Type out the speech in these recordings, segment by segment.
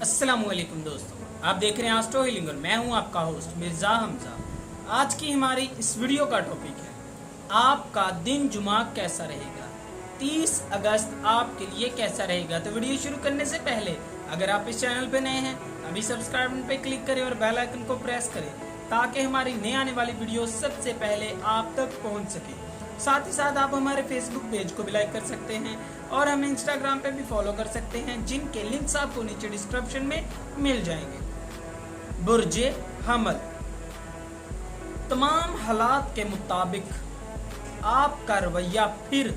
अस्सलाम वालेकुम दोस्तों, आप देख रहे हैं एस्ट्रो हीलिंग और मैं हूं आपका होस्ट मिर्ज़ा हमजा। आज की हमारी इस वीडियो का टॉपिक है आपका दिन जुमा कैसा रहेगा। 30 अगस्त आपके लिए कैसा रहेगा। तो वीडियो शुरू करने से पहले अगर आप इस चैनल पे नए हैं अभी सब्सक्राइब बटन पे क्लिक करें और बेल आइकन को प्रेस करें ताकि हमारी नई आने वाली वीडियो सबसे पहले आप तक पहुंच सके। साथ ही साथ आप हमारे फेसबुक पेज को भी लाइक कर सकते हैं और हमें इंस्टाग्राम पे भी फॉलो कर सकते हैं, जिनके लिंक्स आपको नीचे डिस्क्रिप्शन में मिल जाएंगे। बुर्जे हमल, तमाम हालात के मुताबिक आपका रवैया फिर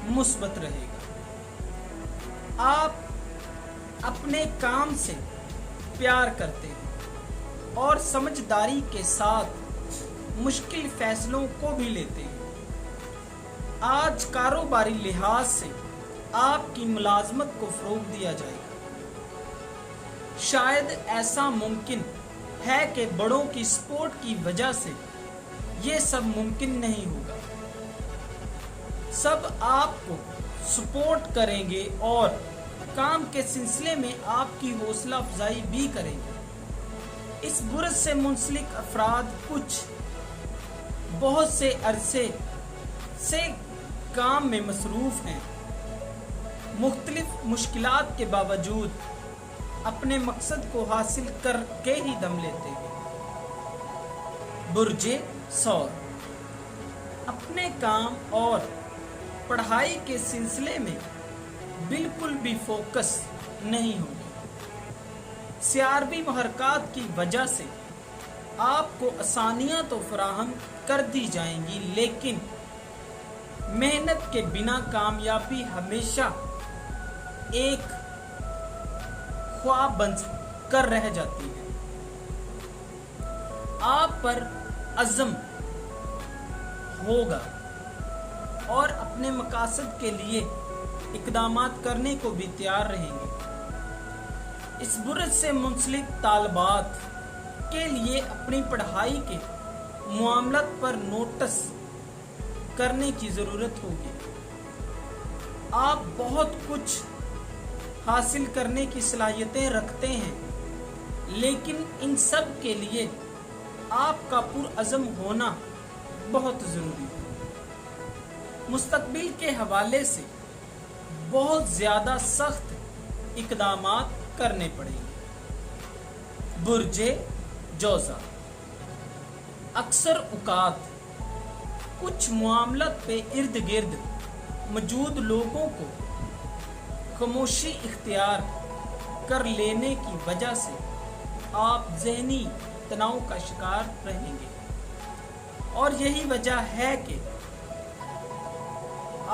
मुस्बत रहेगा। आप अपने काम से प्यार करते हैं और समझदारी के साथ मुश्किल फैसलों को भी लेते हैं। आज कारोबारी लिहाज से आपकी मुलाजमत को फरोग दिया जाएगा। शायद ऐसा मुमकिन है कि बड़ों की सपोर्ट की वजह से ये सब मुमकिन नहीं होगा। सब आपको सपोर्ट करेंगे और काम के सिलसिले में आपकी हौसला अफजाई भी करेंगे। इस बुरज से मुंसलिक अफराद कुछ बहुत से अरसे से काम में मसरूफ हैं, मुख्तलिफ मुश्किलात के बावजूद अपने मकसद को हासिल करके ही दम लेते हैं। बुर्जे सौर, अपने काम और पढ़ाई के सिलसिले में बिल्कुल भी फोकस नहीं होगी। सियारवी महरकात की वजह से आपको आसानियां तो फराहम कर दी जाएंगी, लेकिन मेहनत के बिना कामयाबी हमेशा एक ख्वाब बन कर रह जाती है। आप पर अज़म होगा और अपने मकासद के लिए इक़दामात करने को भी तैयार रहेंगे। इस बुरज से मुंसलिक तालबात के लिए अपनी पढ़ाई के मामलात पर नोटिस करने की जरूरत होगी। आप बहुत कुछ हासिल करने की सलाहियतें रखते हैं, लेकिन इन सब के लिए आपका पुरअज़म होना बहुत जरूरी है। मुस्तकबिल के हवाले से बहुत ज्यादा सख्त इक़दामात करने पड़ेंगे। बुर्जे जोजा, अक्सर औकात कुछ मामलात पे इर्द गिर्द मौजूद लोगों को खामोशी इख्तियार कर लेने की वजह से आप ज़हनी तनाव का शिकार रहेंगे और यही वजह है कि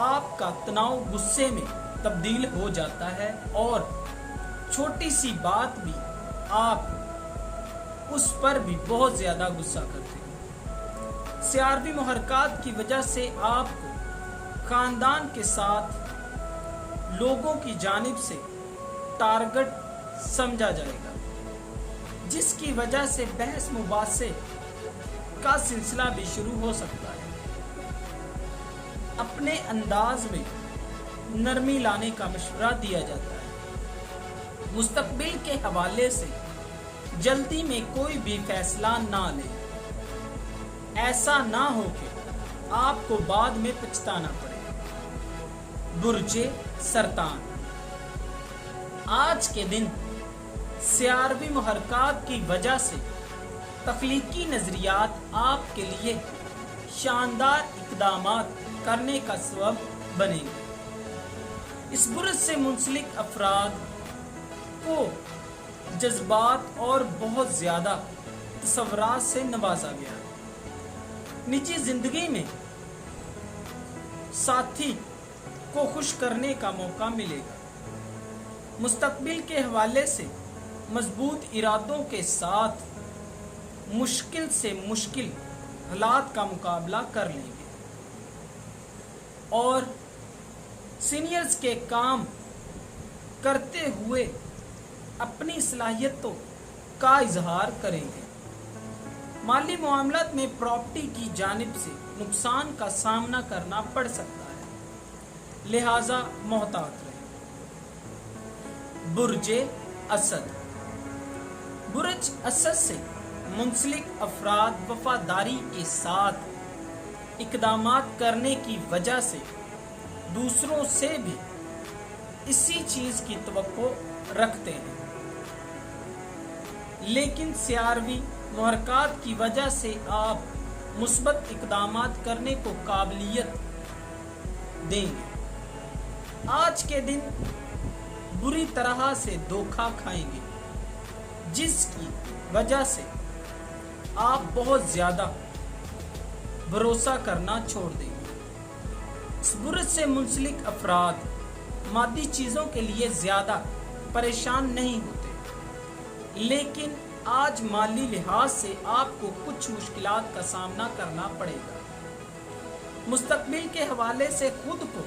आपका तनाव गुस्से में तब्दील हो जाता है और छोटी सी बात भी आप उस पर भी बहुत ज़्यादा गुस्सा करते हैं। सियारवी मुहरकात की वजह से आपको खानदान के साथ लोगों की जानिब से टारगेट समझा जाएगा, जिसकी वजह से बहस मुबासे का सिलसिला भी शुरू हो सकता है। अपने अंदाज में नरमी लाने का मशवरा दिया जाता है। मुस्तकबिल के हवाले से जल्दी में कोई भी फैसला ना लें, ऐसा ना हो कि आपको बाद में पछताना पड़े। बुर्जे सरतान, आज के दिन सियारवी मुहरकात की वजह से तख्लीकी नजरियात आपके लिए शानदार इक़दामात करने का सबब बनेंगे। इस बुरज से मुंसलिक अफराद को जज्बात और बहुत ज्यादा तसव्वुरात से नवाजा गया है। निजी जिंदगी में साथी को खुश करने का मौका मिलेगा। मुस्तकबिल के हवाले से मजबूत इरादों के साथ मुश्किल से मुश्किल हालात का मुकाबला कर लेंगे और सीनियर्स के काम करते हुए अपनी सलाहियतों का इजहार करेंगे। माली मामलात में प्रॉपर्टी की जानिब से नुकसान का सामना करना पड़ सकता है, लिहाजा मोहतात रहें। बुर्जे اسد۔ برج اسد سے منسلک افراد وفاداری کے ساتھ اقدامات کرنے کی وجہ سے دوسروں سے بھی اسی چیز کی توقع رکھتے ہیں، لیکن سیاروی محرکات کی وجہ سے آپ مثبت اقدامات کرنے کو قابلیت دیں گے۔ آج کے دن بری طرح سے دھوکہ کھائیں گے، جس کی وجہ سے آپ بہت زیادہ بھروسہ کرنا چھوڑ دیں گے۔ اس برج سے منسلک افراد مادی چیزوں کے لیے زیادہ پریشان نہیں ہوتے، لیکن آج مالی لحاظ سے آپ کو کچھ مشکلات کا سامنا کرنا پڑے گا۔ مستقبل کے حوالے سے خود کو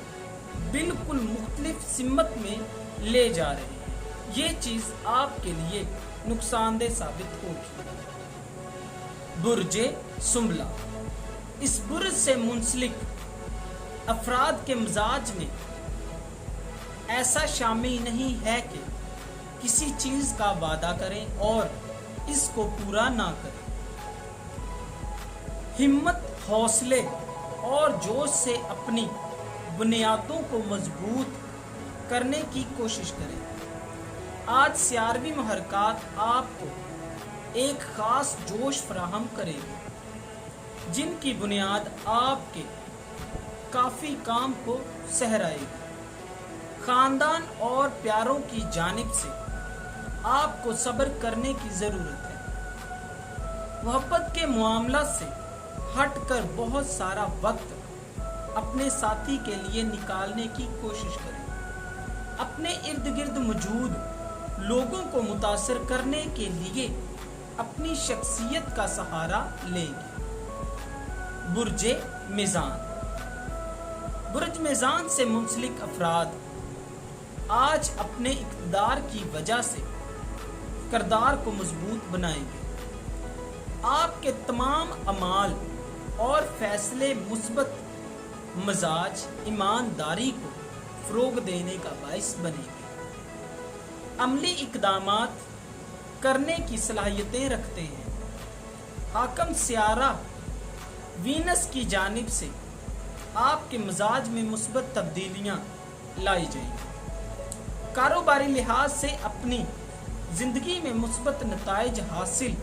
بالکل مختلف سمت میں لے جا رہے ہیں، یہ چیز آپ کے لیے نقصان دہ ثابت ہوگی۔ برج سنبلہ۔ اس برج سے منسلک افراد کے مزاج میں ایسا شامل نہیں ہے کہ کسی چیز کا وعدہ کریں اور اس کو پورا نہ کریں۔ ہمت، حوصلے اور جوش سے اپنی بنیادوں کو مضبوط کرنے کی کوشش کریں۔ آج سیاروی محرکات آپ کو ایک خاص جوش فراہم کرے گی، جن کی بنیاد آپ کے کافی کام کو سہرائے گی۔ خاندان اور پیاروں کی جانب سے آپ کو صبر کرنے کی ضرورت ہے۔ محبت کے معاملات سے ہٹ کر بہت سارا وقت اپنے ساتھی کے لیے نکالنے کی کوشش کریں۔ اپنے ارد گرد موجود لوگوں کو متاثر کرنے کے لیے اپنی شخصیت کا سہارا لیں گے۔ برج میزان۔ برج میزان سے منسلک افراد آج اپنے اقتدار کی وجہ سے کردار کو مضبوط بنائیں گے۔ آپ کے تمام اعمال اور فیصلے مثبت مزاج، ایمانداری کو فروغ دینے کا باعث بنے گے۔ عملی اقدامات کرنے کی صلاحیتیں رکھتے ہیں۔ حاکم سیارہ وینس کی جانب سے آپ کے مزاج میں مثبت تبدیلیاں لائی جائیں گی۔ کاروباری لحاظ سے اپنی زندگی میں مثبت نتائج حاصل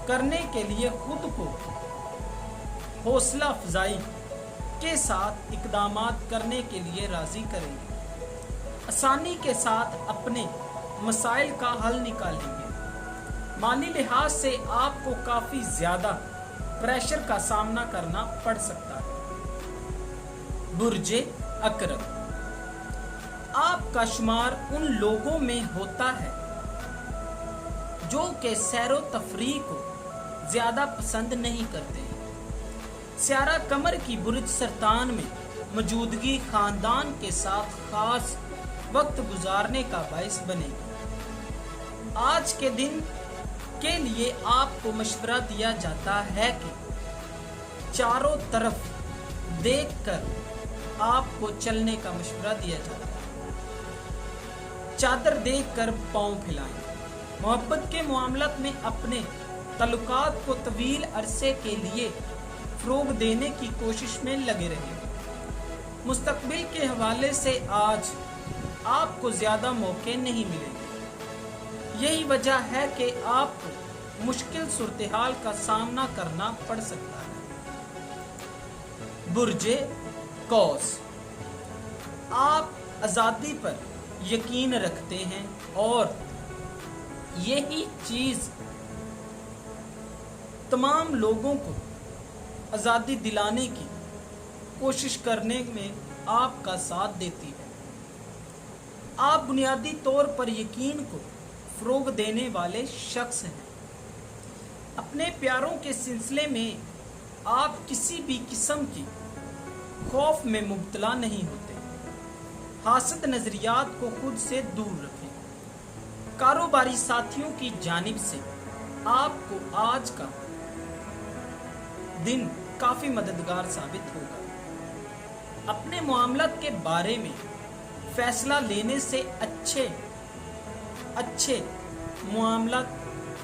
کرنے کے لیے خود کو حوصلہ افزائی کے ساتھ اقدامات کرنے کے لیے راضی کریں گے۔ آسانی کے ساتھ اپنے مسائل کا حل نکالیں گے۔ مالی لحاظ سے آپ کو کافی زیادہ پریشر کا سامنا کرنا پڑ سکتا ہے۔ برج عقرب۔ آپ کا شمار ان لوگوں میں ہوتا ہے جو کہ سیر و تفریح کو زیادہ پسند نہیں کرتے ہیں۔ سیارہ قمر کی برج سرطان میں موجودگی خاندان کے ساتھ خاص وقت گزارنے کا باعث بنے گی۔ آج کے دن کے لیے آپ کو مشورہ دیا جاتا ہے کہ چاروں طرف دیکھ کر آپ کو چلنے کا مشورہ دیا جاتا ہے۔ چادر دیکھ کر پاؤں پھیلائیں۔ محبت کے معاملات میں اپنے تعلقات کو طویل عرصے کے لیے فروغ دینے کی کوشش میں لگے رہیں۔ مستقبل کے حوالے سے آج آپ کو زیادہ موقع نہیں ملیں گے۔ یہی وجہ ہے کہ آپ کو مشکل صورتحال کا سامنا کرنا پڑ سکتا ہے۔ برج قوس۔ آپ آزادی پر یقین رکھتے ہیں اور یہی چیز تمام لوگوں کو آزادی دلانے کی کوشش کرنے میں آپ کا ساتھ دیتی ہے۔ آپ بنیادی طور پر یقین کو فروغ دینے والے شخص ہیں۔ اپنے پیاروں کے سلسلے میں آپ کسی بھی قسم کی خوف میں مبتلا نہیں ہوتے۔ حاسد نظریات کو خود سے دور رکھیں۔ کاروباری ساتھیوں کی جانب سے آپ کو آج کا دن کافی مددگار ثابت ہوگا۔ اپنے معاملات کے بارے میں فیصلہ لینے سے اچھے अच्छे मामलात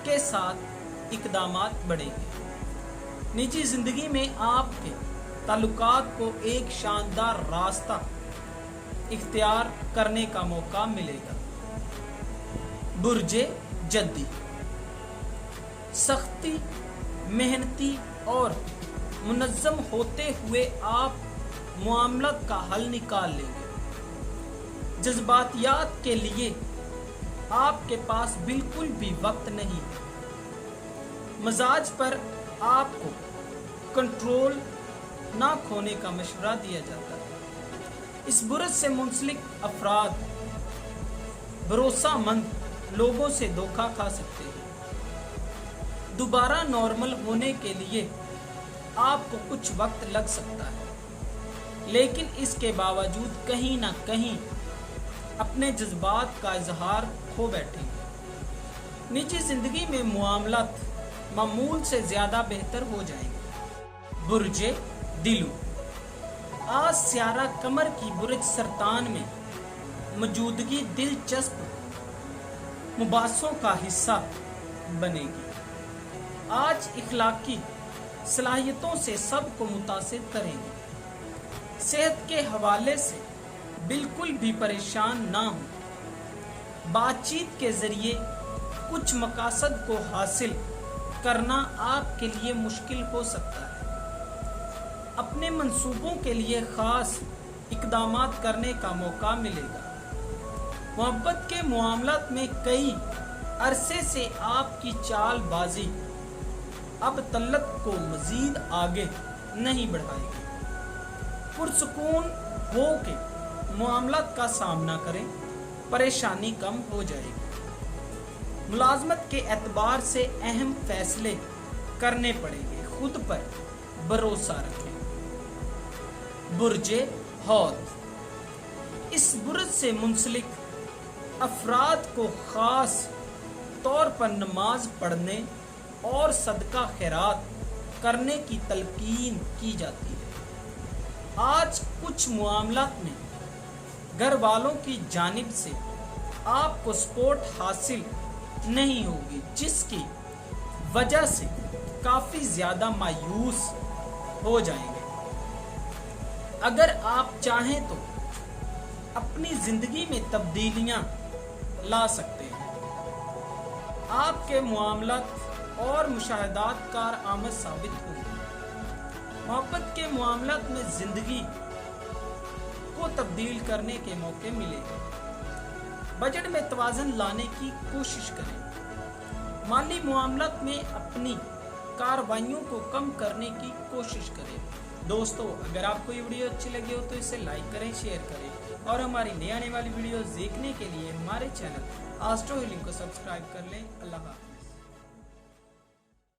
के साथ इकदामात बढ़ेंगे। निजी जिंदगी में आपके ताल्लुकात को एक शानदार रास्ता इख्तियार करने का मौका मिलेगा। बुर्जे जद्दी, सख्ती, मेहनती और मुनज़्ज़म होते हुए आप मामलात का हल निकाल लेंगे। जज्बातियात के लिए आपके पास बिल्कुल भी वक्त नहीं। मजाज पर आपको कंट्रोल ना खोने का मशवरा दिया जाता है। इस बुरज से मुंसलिक अफराद भरोसामंद लोगों से धोखा खा सकते हैं। दोबारा नॉर्मल होने के लिए आपको कुछ वक्त लग सकता है, लेकिन इसके बावजूद कहीं ना कहीं अपने जज्बात का इजहार खो बैठेंगे। निजी जिंदगी में मामलात मामूल से ज्यादा बेहतर हो जाएंगे। बुर्जे दिलू, आज स्यारा कमर की बुर्ज सरतान में मौजूदगी दिलचस्प मुबासों का हिस्सा बनेगी। आज इखलाकी सलाहियतों से सबको मुतासिर करेंगे। सेहत के हवाले से बिल्कुल भी परेशान ना हो। बातचीत के जरिए कुछ मकासद को हासिल करना आपके लिए मुश्किल हो सकता है। अपने मंसूबों के लिए खास इकदामात करने का मौका मिलेगा। मोहब्बत के मामलात में कई अरसे से आपकी चालबाजी अब तल्लत को मजीद आगे नहीं बढ़ाएगी। पुरसुकून हो के मामलात का सामना करें, परेशानी कम हो जाएगी। मुलाजमत के एतबार से अहम फैसले करने पड़ेंगे। खुद पर भरोसा रखें। बुर्जे हौद, इस बुर्ज से मुंसलिक अफराद को खास तौर पर नमाज पढ़ने और सदका खैरात करने की तलकीन की जाती है। आज कुछ मामलात में घर वालों की जानिब से आपको सपोर्ट हासिल नहीं होगी, जिसकी वजह से काफी ज्यादा मायूस हो जाएंगे। अगर आप चाहें तो अपनी जिंदगी में तब्दीलियां ला सकते हैं। आपके मामलात और मुशाहदात कारआमद साबित होंगे। मोहब्बत के मामलात में जिंदगी को तब्दील करने के मौके मिलेंगे। बजट में तवाज़ुन लाने की कोशिश करें। माली मामलात में अपनी कार्रवाइयों को कम करने की कोशिश करें। दोस्तों, अगर आपको ये वीडियो अच्छी लगी हो तो इसे लाइक करें, शेयर करें और हमारी नई आने वाली वीडियोस देखने के लिए हमारे चैनल एस्ट्रो हीलिंग को सब्सक्राइब कर लें। अल्लाह हाफ़िज़।